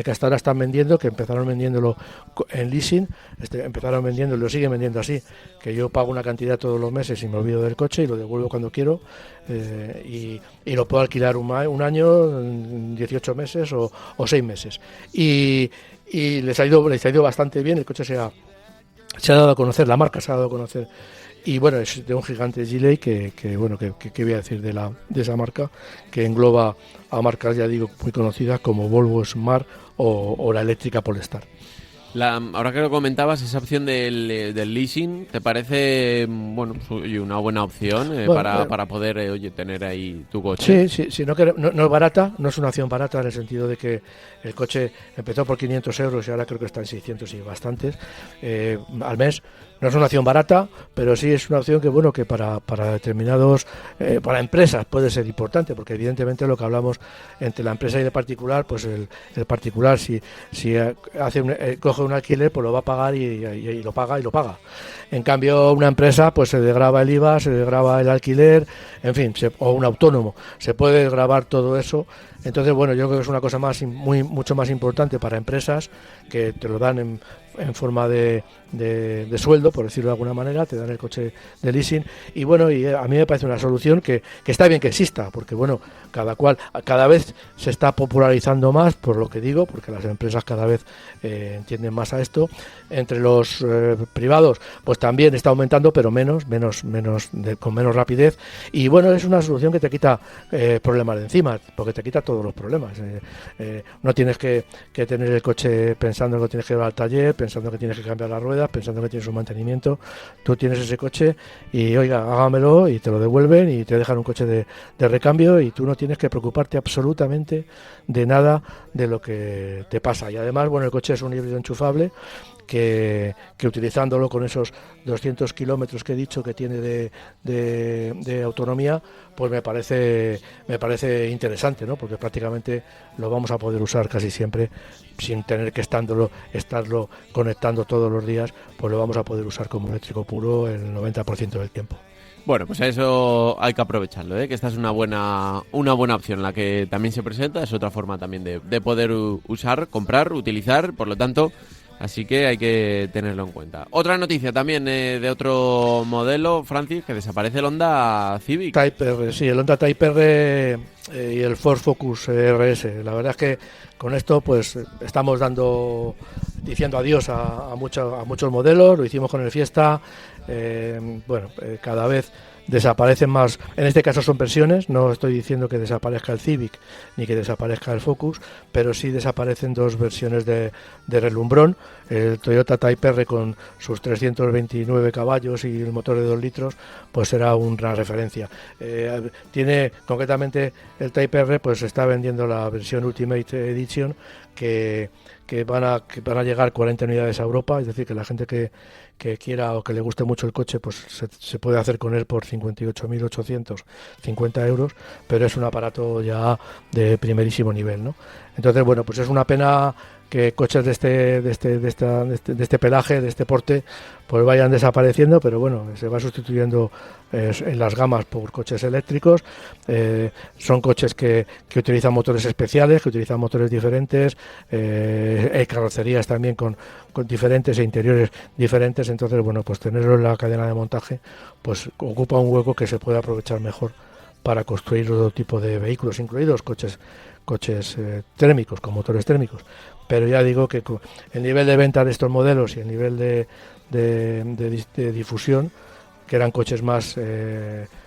que hasta ahora están vendiendo, que empezaron vendiéndolo en leasing, empezaron vendiéndolo y lo siguen vendiendo así, que yo pago una cantidad todos los meses y me olvido del coche y lo devuelvo cuando quiero, y lo puedo alquilar un año, 18 meses o 6 meses. Y les ha ido bastante bien, el coche se ha dado a conocer, la marca se ha dado a conocer. Y bueno, es de un gigante Gilei que voy a decir de esa marca, que engloba a marcas, ya digo, muy conocidas como Volvo, Smart o la eléctrica Polestar. Ahora que lo comentabas, esa opción del leasing, ¿te parece una buena opción para poder tener ahí tu coche? Sí, no es barata, no es una opción barata en el sentido de que el coche empezó por 500 euros y ahora creo que está en 600 y bastantes al mes. No es una opción barata, pero sí es una opción que para determinados, para empresas puede ser importante, porque evidentemente lo que hablamos entre la empresa y el particular, pues el particular si coge un alquiler, pues lo va a pagar y lo paga. En cambio, una empresa, pues se desgrava el IVA, se desgrava el alquiler, en fin, o un autónomo, se puede desgravar todo eso. Entonces, yo creo que es una cosa mucho más importante para empresas, que te lo dan en forma de sueldo, por decirlo de alguna manera, te dan el coche de leasing. Y bueno, y a mí me parece una solución que está bien que exista, porque bueno, cada vez se está popularizando más, por lo que digo, porque las empresas cada vez entienden más a esto. Entre los privados, pues también está aumentando, pero con menos rapidez. Y bueno, es una solución que te quita problemas de encima, porque te quita todos los problemas. No tienes que tener el coche pensando que lo tienes que llevar al taller, pensando que tienes que cambiar las ruedas, pensando que tienes un mantenimiento. Tú tienes ese coche y, oiga, hágamelo, y te lo devuelven y te dejan un coche de recambio, y tú no tienes que preocuparte absolutamente de nada de lo que te pasa. Y además, bueno, el coche es un híbrido enchufable que utilizándolo con esos 200 kilómetros que he dicho que tiene de autonomía, pues me parece interesante, ¿no? Porque prácticamente lo vamos a poder usar casi siempre sin tener que estarlo conectando todos los días, pues lo vamos a poder usar como eléctrico puro el 90% del tiempo. Bueno, pues a eso hay que aprovecharlo, que esta es una buena opción la que también se presenta, es otra forma también de poder usar, comprar, utilizar, por lo tanto, así que hay que tenerlo en cuenta. Otra noticia también de otro modelo, Francis, que desaparece el Honda Civic. Type R, sí, el Honda Type R y el Ford Focus RS. La verdad es que con esto pues estamos diciendo adiós a muchos modelos. Lo hicimos con el Fiesta. Cada vez desaparecen más. En este caso son versiones, no estoy diciendo que desaparezca el Civic ni que desaparezca el Focus, pero sí desaparecen dos versiones de relumbrón. El Toyota Type R con sus 329 caballos y el motor de 2 litros pues será una referencia. Tiene concretamente el Type R, pues está vendiendo la versión Ultimate Edition que van a llegar 40 unidades a Europa, es decir, que la gente que quiera o que le guste mucho el coche, pues se puede hacer con él por 58.850 euros, pero es un aparato ya de primerísimo nivel, ¿no? Entonces, bueno, pues es una pena que coches de este pelaje, de este porte, pues vayan desapareciendo, pero bueno, se va sustituyendo en las gamas por coches eléctricos. Son coches que utilizan motores especiales, que utilizan motores diferentes, carrocerías también con diferentes e interiores diferentes. Entonces, bueno, pues tenerlo en la cadena de montaje pues ocupa un hueco que se puede aprovechar mejor para construir otro tipo de vehículos, incluidos coches térmicos, con motores térmicos. Pero ya digo que el nivel de venta de estos modelos y el nivel de difusión, que eran coches más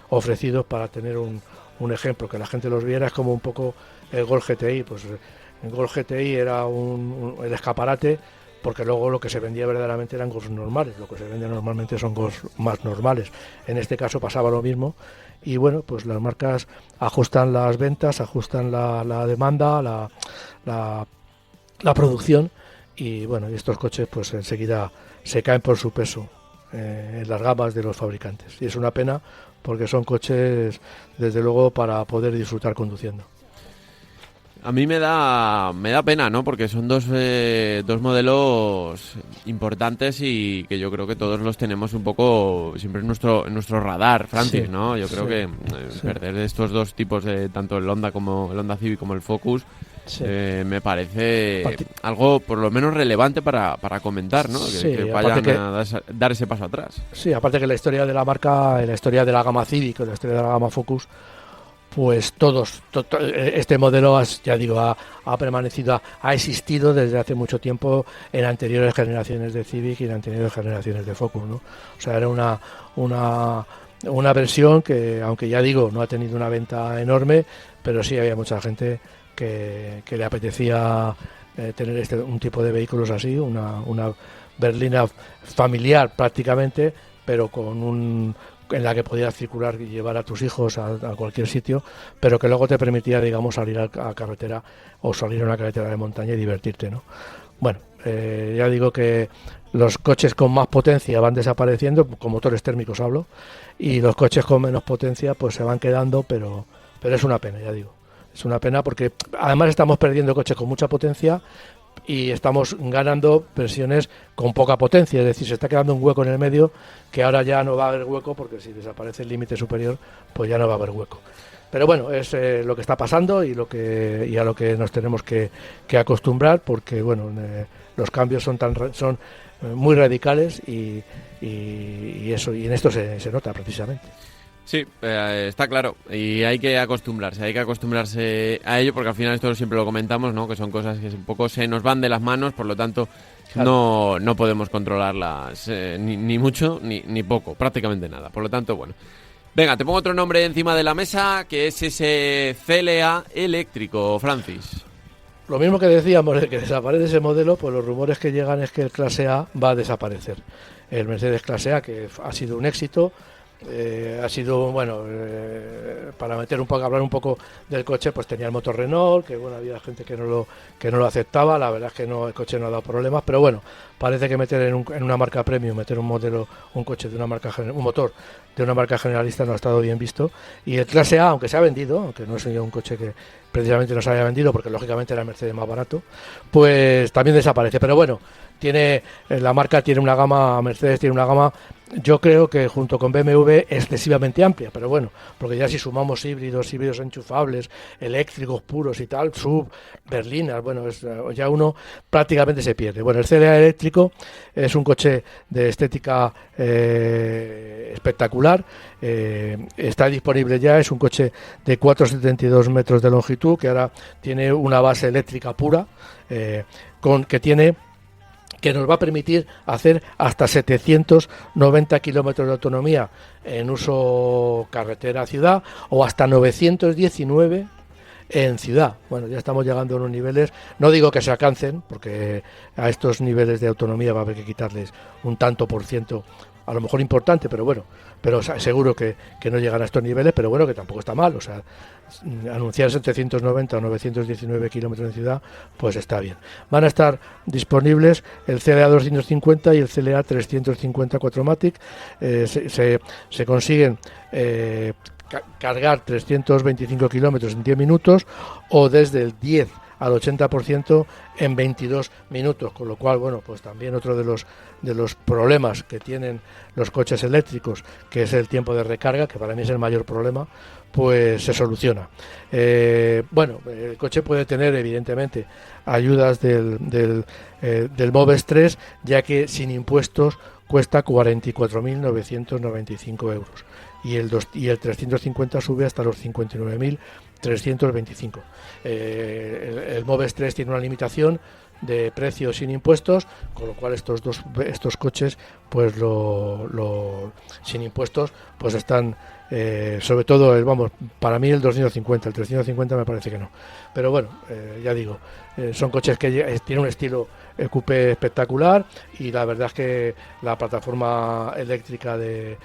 ofrecidos para tener un ejemplo, que la gente los viera, es como un poco el Golf GTI. Pues el Golf GTI era el escaparate, porque luego lo que se vendía verdaderamente eran Golfs normales, lo que se vende normalmente son Golfs más normales. En este caso pasaba lo mismo, y bueno, pues las marcas ajustan las ventas, ajustan la demanda, la producción, y bueno, y estos coches pues enseguida se caen por su peso en las gamas de los fabricantes, y es una pena porque son coches desde luego para poder disfrutar conduciendo. A mí me da pena, ¿no? Porque son dos modelos importantes y que yo creo que todos los tenemos un poco siempre en nuestro radar, Francis, sí, ¿no? Yo creo que perder estos dos tipos, tanto el Honda Civic como el Focus, sí, me parece algo por lo menos relevante para comentar, ¿no? Que vayan a dar ese paso atrás. Sí, aparte que la historia de la marca, la historia de la gama Civic, la historia de la gama Focus, pues este modelo ha permanecido, ha existido desde hace mucho tiempo en anteriores generaciones de Civic y en anteriores generaciones de Focus, ¿no? O sea, era una versión que, aunque ya digo, no ha tenido una venta enorme, pero sí había mucha gente que le apetecía tener un tipo de vehículos así, una berlina familiar prácticamente, pero en la que podías circular y llevar a tus hijos a cualquier sitio, pero que luego te permitía, digamos, salir a carretera o salir a una carretera de montaña y divertirte, ¿no? Bueno, ya digo que los coches con más potencia van desapareciendo, con motores térmicos hablo, y los coches con menos potencia pues se van quedando, pero es una pena, ya digo. Es una pena porque además estamos perdiendo coches con mucha potencia y estamos ganando versiones con poca potencia, es decir, se está quedando un hueco en el medio que ahora ya no va a haber hueco, porque si desaparece el límite superior pues ya no va a haber hueco. Pero bueno, es lo que está pasando y a lo que nos tenemos que acostumbrar, porque bueno, los cambios son muy radicales y en esto se nota precisamente. Sí, está claro, y hay que acostumbrarse a ello, porque al final esto siempre lo comentamos, ¿no? Que son cosas que un poco se nos van de las manos, por lo tanto claro, no podemos controlarlas ni mucho ni poco, prácticamente nada. Por lo tanto, bueno. Venga, te pongo otro nombre encima de la mesa, que es ese CLA eléctrico, Francis. Lo mismo que decíamos, de que desaparece ese modelo, pues los rumores que llegan es que el clase A va a desaparecer. El Mercedes clase A, que ha sido un éxito, ha sido, bueno, para hablar un poco del coche, pues tenía el motor Renault, que bueno, había gente que no lo aceptaba. La verdad es que el coche no ha dado problemas, pero bueno, parece que meter en una marca premium, meter un coche de una marca, un motor de una marca generalista no ha estado bien visto. Y el clase A, aunque se ha vendido, aunque no es un coche que precisamente no se haya vendido, porque lógicamente era el Mercedes más barato, pues también desaparece. Pero bueno, la marca tiene una gama, Mercedes tiene una gama, yo creo que junto con BMW excesivamente amplia, pero bueno, porque ya si sumamos híbridos enchufables, eléctricos puros y tal, sub, berlinas, bueno, ya uno prácticamente se pierde. Bueno, el CLA eléctrico es un coche de estética espectacular, está disponible ya, es un coche de 4,72 metros de longitud, que ahora tiene una base eléctrica pura, que nos va a permitir hacer hasta 790 kilómetros de autonomía en uso carretera-ciudad o hasta 919 en ciudad. Bueno, ya estamos llegando a unos niveles, no digo que se alcancen, porque a estos niveles de autonomía va a haber que quitarles un tanto por ciento, a lo mejor importante, pero bueno, seguro que no llegan a estos niveles, pero bueno, que tampoco está mal. O sea, anunciar 790 o 919 kilómetros en ciudad, pues está bien. Van a estar disponibles el CLA 250 y el CLA 350 4MATIC. Se consiguen cargar 325 kilómetros en 10 minutos o desde el 10 al 80% en 22 minutos, con lo cual, bueno, pues también otro de los problemas que tienen los coches eléctricos, que es el tiempo de recarga, que para mí es el mayor problema, pues se soluciona. Bueno, el coche puede tener evidentemente ayudas del MOVES 3, ya que sin impuestos cuesta 44.995 euros y el 350 sube hasta los 59.325. El MOVES 3 tiene una limitación de precio sin impuestos, con lo cual estos coches, pues sin impuestos, pues están sobre todo para mí el 250, el 350 me parece que no, pero bueno, ya digo, son coches que tienen un estilo coupé espectacular, y la verdad es que la plataforma eléctrica de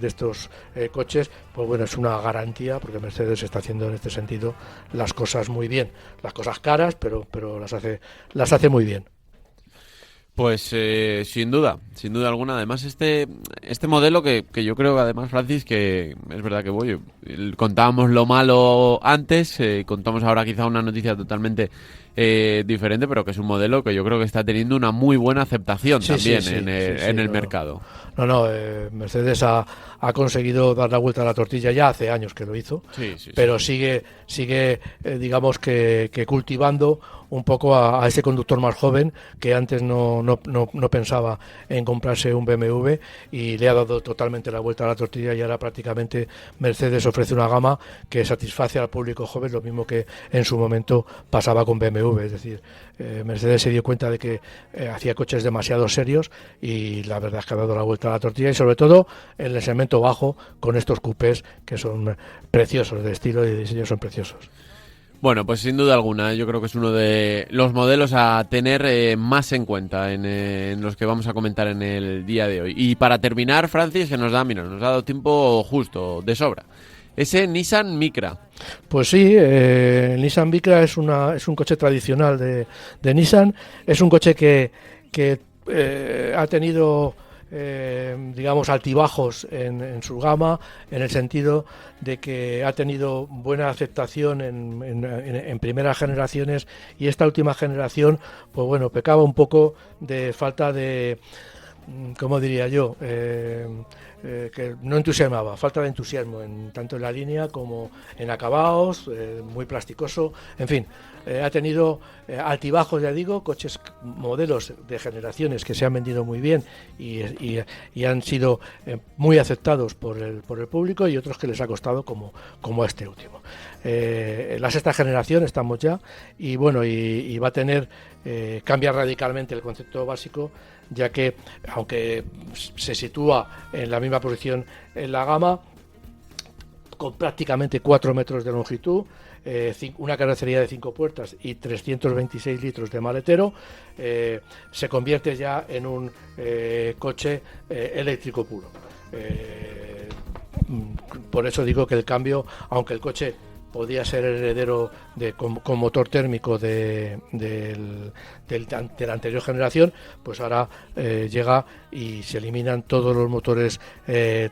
estos coches, pues bueno, es una garantía, porque Mercedes está haciendo en este sentido las cosas muy bien, las cosas caras, pero las hace muy bien. Pues sin duda alguna. Además, este modelo que yo creo que además, Francis, que es verdad que contábamos lo malo antes, contamos ahora quizá una noticia totalmente diferente, pero que es un modelo que yo creo que está teniendo una muy buena aceptación en el mercado. Mercedes ha conseguido dar la vuelta a la tortilla, ya hace años que lo hizo, pero sigue digamos que cultivando un poco a ese conductor más joven que antes no pensaba en comprarse un BMW, y le ha dado totalmente la vuelta a la tortilla, y ahora prácticamente Mercedes ofrece una gama que satisface al público joven, lo mismo que en su momento pasaba con BMW. Es decir, Mercedes se dio cuenta de que hacía coches demasiado serios, y la verdad es que ha dado la vuelta a la tortilla, y sobre todo en el segmento bajo, con estos coupés que son preciosos, de estilo y de diseño son preciosos. Bueno, pues sin duda alguna, yo creo que es uno de los modelos a tener más en cuenta en los que vamos a comentar en el día de hoy. Y para terminar, Francis, que nos ha dado tiempo justo, de sobra, ese Nissan Micra. Pues sí, el Nissan Micra es un coche tradicional de Nissan, es un coche que ha tenido digamos altibajos en su gama, en el sentido de que ha tenido buena aceptación en primeras generaciones, y esta última generación, pues bueno, pecaba un poco de falta de ¿cómo diría yo? Que no entusiasmaba, falta de entusiasmo tanto en la línea como en acabados, muy plasticoso, en fin, ha tenido altibajos, ya digo, coches, modelos de generaciones que se han vendido muy bien y han sido muy aceptados por el público, y otros que les ha costado como este último. La sexta generación estamos ya, y bueno, y va a tener, cambia radicalmente el concepto básico, ya que aunque se sitúa en la misma posición en la gama, con prácticamente 4 metros de longitud, una carrocería de 5 puertas y 326 litros de maletero, se convierte ya en un coche eléctrico puro. Por eso digo que el cambio, aunque el coche podía ser heredero con motor térmico de la anterior generación, pues ahora llega y se eliminan todos los motores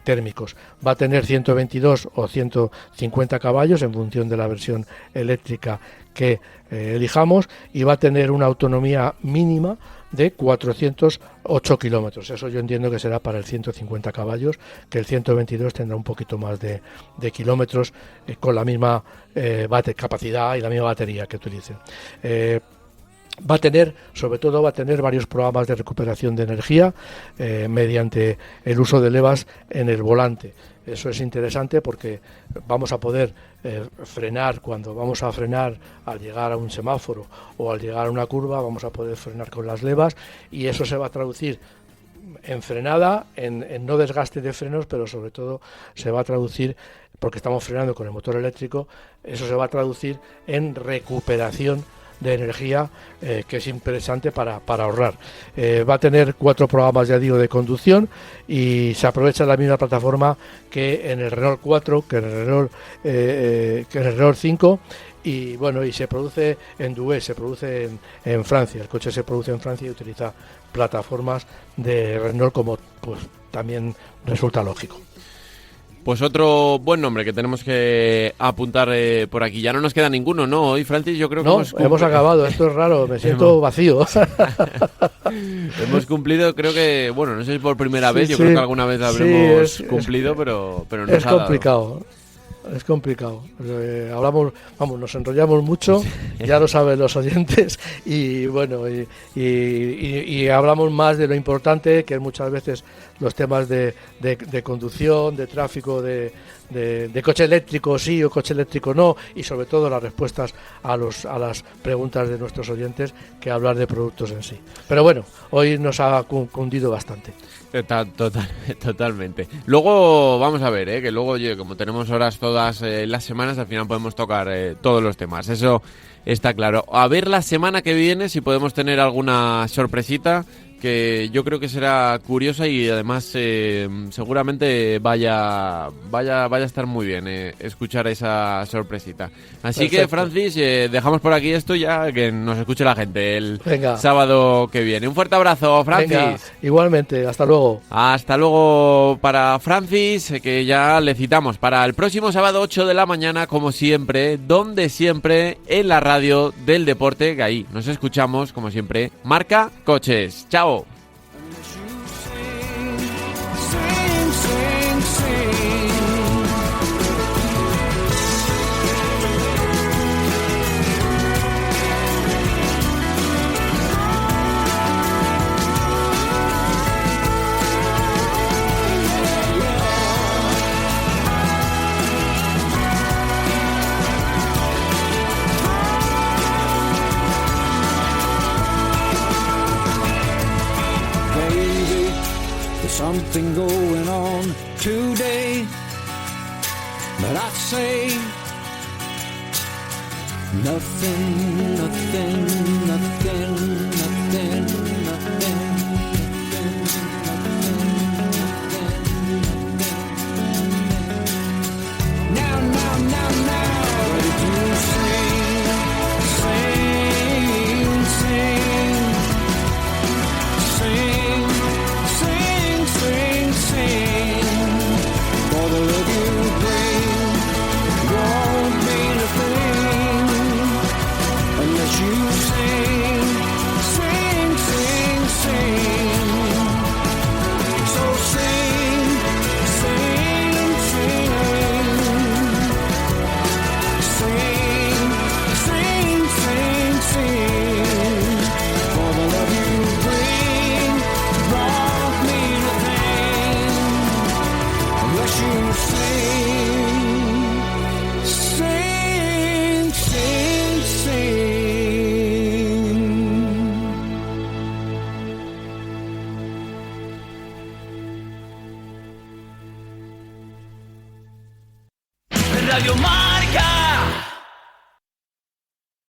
térmicos. Va a tener 122 o 150 caballos en función de la versión eléctrica que elijamos, y va a tener una autonomía mínima de 408 kilómetros. Eso yo entiendo que será para el 150 caballos, que el 122 tendrá un poquito más de kilómetros, con la misma capacidad y la misma batería que utilicen. Sobre todo va a tener varios programas de recuperación de energía mediante el uso de levas en el volante. Eso es interesante porque vamos a poder frenar cuando vamos a frenar al llegar a un semáforo o al llegar a una curva, vamos a poder frenar con las levas, y eso se va a traducir en frenada, en no desgaste de frenos, pero sobre todo se va a traducir, porque estamos frenando con el motor eléctrico, eso se va a traducir en recuperación de energía, que es interesante para ahorrar. Va a tener 4 programas, ya digo, de conducción, y se aprovecha la misma plataforma que en el Renault 4, que en el Renault 5, y bueno, y se produce en Douai, se produce en Francia. El coche se produce en Francia y utiliza plataformas de Renault, como pues también resulta lógico. Pues otro buen nombre que tenemos que apuntar por aquí. Ya no nos queda ninguno, ¿no? Hoy, Francis, yo creo que hemos acabado. Esto es raro, me siento vacío. Hemos cumplido, creo que, bueno, no sé si por primera vez, yo creo que alguna vez habremos cumplido, pero nos es ha dado. Complicado. Es complicado. Nos enrollamos mucho, ya lo saben los oyentes, y bueno, y hablamos más de lo importante, que es muchas veces los temas de conducción, de tráfico, de coche eléctrico sí o coche eléctrico no, y sobre todo las respuestas a las preguntas de nuestros oyentes, que hablar de productos en sí. Pero bueno, hoy nos ha cundido bastante. Totalmente. Luego vamos a ver, que luego, como tenemos horas todas las semanas, al final podemos tocar todos los temas. Eso está claro. A ver la semana que viene si podemos tener alguna sorpresita, que yo creo que será curiosa, y además seguramente vaya a estar muy bien escuchar esa sorpresita. Así que, Francis, dejamos por aquí esto, ya que nos escuche la gente el sábado que viene. Un fuerte abrazo, Francis. Venga, igualmente, hasta luego. Hasta luego para Francis, que ya le citamos para el próximo sábado 8 de la mañana, como siempre, donde siempre, en la radio del deporte, que ahí nos escuchamos, como siempre, Marca Coches. ¡Chao! Something going on today, but I say nothing.